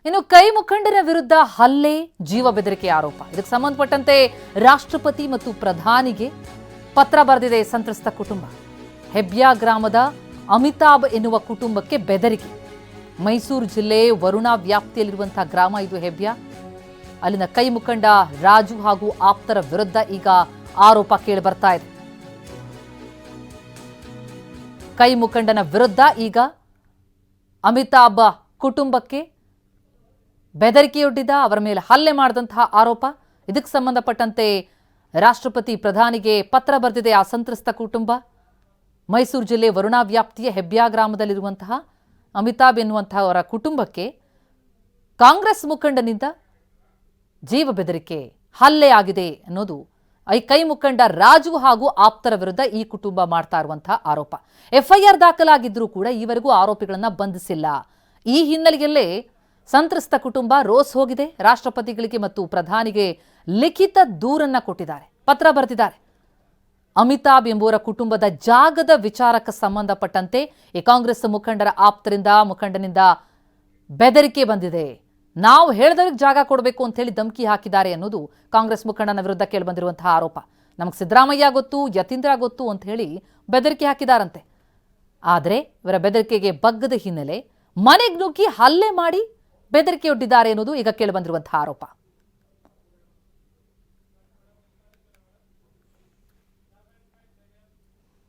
ಇನ್ನು ಕೈ ಮುಖಂಡರ ವಿರುದ್ಧ ಹಲ್ಲೆ, ಜೀವ ಬೆದರಿಕೆ ಆರೋಪ. ಇದಕ್ಕೆ ಸಂಬಂಧಪಟ್ಟಂತೆ ರಾಷ್ಟ್ರಪತಿ ಮತ್ತು ಪ್ರಧಾನಿಗೆ ಪತ್ರ ಬರೆದಿದೆ ಸಂತ್ರಸ್ತ ಕುಟುಂಬ. ಹೆಬ್ಯಾ ಗ್ರಾಮದ ಅಮಿತಾಬ್ ಎನ್ನುವ ಕುಟುಂಬಕ್ಕೆ ಬೆದರಿಕೆ. ಮೈಸೂರು ಜಿಲ್ಲೆ ವರುಣಾ ವ್ಯಾಪ್ತಿಯಲ್ಲಿರುವಂತಹ ಗ್ರಾಮ ಇದು ಹೆಬ್ಯಾ. ಅಲ್ಲಿನ ಕೈ ಮುಖಂಡ ರಾಜು ಹಾಗೂ ಆಪ್ತರ ವಿರುದ್ಧ ಈಗ ಆರೋಪ ಕೇಳಿ ಬರ್ತಾ ಇದೆ. ಕೈ ಮುಖಂಡನ ವಿರುದ್ಧ ಈಗ ಅಮಿತಾಬ್ ಕುಟುಂಬಕ್ಕೆ ಬೆದರಿಕೆಯೊಡ್ಡಿದ, ಅವರ ಮೇಲೆ ಹಲ್ಲೆ ಮಾಡಿದಂತಹ ಆರೋಪ. ಇದಕ್ಕೆ ಸಂಬಂಧಪಟ್ಟಂತೆ ರಾಷ್ಟ್ರಪತಿ ಪ್ರಧಾನಿಗೆ ಪತ್ರ ಬರೆದಿದೆ ಆ ಸಂತ್ರಸ್ತ ಕುಟುಂಬ. ಮೈಸೂರು ಜಿಲ್ಲೆ ವರುಣಾ ವ್ಯಾಪ್ತಿಯ ಹೆಬ್ಯಾ ಗ್ರಾಮದಲ್ಲಿರುವಂತಹ ಅಮಿತಾಬ್ ಎನ್ನುವಂತಹ ಅವರ ಕುಟುಂಬಕ್ಕೆ ಕಾಂಗ್ರೆಸ್ ಮುಖಂಡನಿಂದ ಜೀವ ಬೆದರಿಕೆ, ಹಲ್ಲೆ ಆಗಿದೆ ಅನ್ನೋದು ಈ ಕೈ ಮುಖಂಡ ರಾಜು ಹಾಗೂ ಆಪ್ತರ ವಿರುದ್ಧ ಈ ಕುಟುಂಬ ಮಾಡ್ತಾ ಇರುವಂತಹ ಆರೋಪ. ಎಫ್ಐಆರ್ ದಾಖಲಾಗಿದ್ರೂ ಕೂಡ ಈವರೆಗೂ ಆರೋಪಿಗಳನ್ನ ಬಂಧಿಸಿಲ್ಲ. ಈ ಹಿನ್ನೆಲೆಯಲ್ಲೇ ಸಂತ್ರಸ್ತ ಕುಟುಂಬ ರೋಸ್ ಹೋಗಿದೆ. ರಾಷ್ಟ್ರಪತಿಗಳಿಗೆ ಮತ್ತು ಪ್ರಧಾನಿಗೆ ಲಿಖಿತ ದೂರನ್ನ ಕೊಟ್ಟಿದ್ದಾರೆ, ಪತ್ರ ಬರೆದಿದ್ದಾರೆ. ಅಮಿತಾಬ್ ಎಂಬುವರ ಕುಟುಂಬದ ಜಾಗದ ವಿಚಾರಕ್ಕೆ ಸಂಬಂಧಪಟ್ಟಂತೆ ಈ ಕಾಂಗ್ರೆಸ್ ಮುಖಂಡನಿಂದ ಬೆದರಿಕೆ ಬಂದಿದೆ. ನಾವು ಹೇಳಿದವ್ರಿಗೆ ಜಾಗ ಕೊಡಬೇಕು ಅಂತ ಹೇಳಿ ಧಮಕಿ ಹಾಕಿದ್ದಾರೆ ಅನ್ನೋದು ಕಾಂಗ್ರೆಸ್ ಮುಖಂಡನ ವಿರುದ್ಧ ಕೇಳಿಬಂದಿರುವಂತಹ ಆರೋಪ. ನಮಗೆ ಸಿದ್ದರಾಮಯ್ಯ ಗೊತ್ತು, ಯತೀಂದ್ರ ಗೊತ್ತು ಅಂತ ಹೇಳಿ ಬೆದರಿಕೆ ಹಾಕಿದಾರಂತೆ. ಆದರೆ ಇವರ ಬೆದರಿಕೆಗೆ ಬಗ್ಗದ ಹಿನ್ನೆಲೆ ಮನೆಗೆ ನುಗ್ಗಿ ಹಲ್ಲೆ ಮಾಡಿ ಬೆದರಿಕೆಯೊಡ್ಡಿದ್ದಾರೆ ಅನ್ನೋದು ಈಗ ಕೇಳಿಬಂದಿರುವಂತಹ ಆರೋಪ.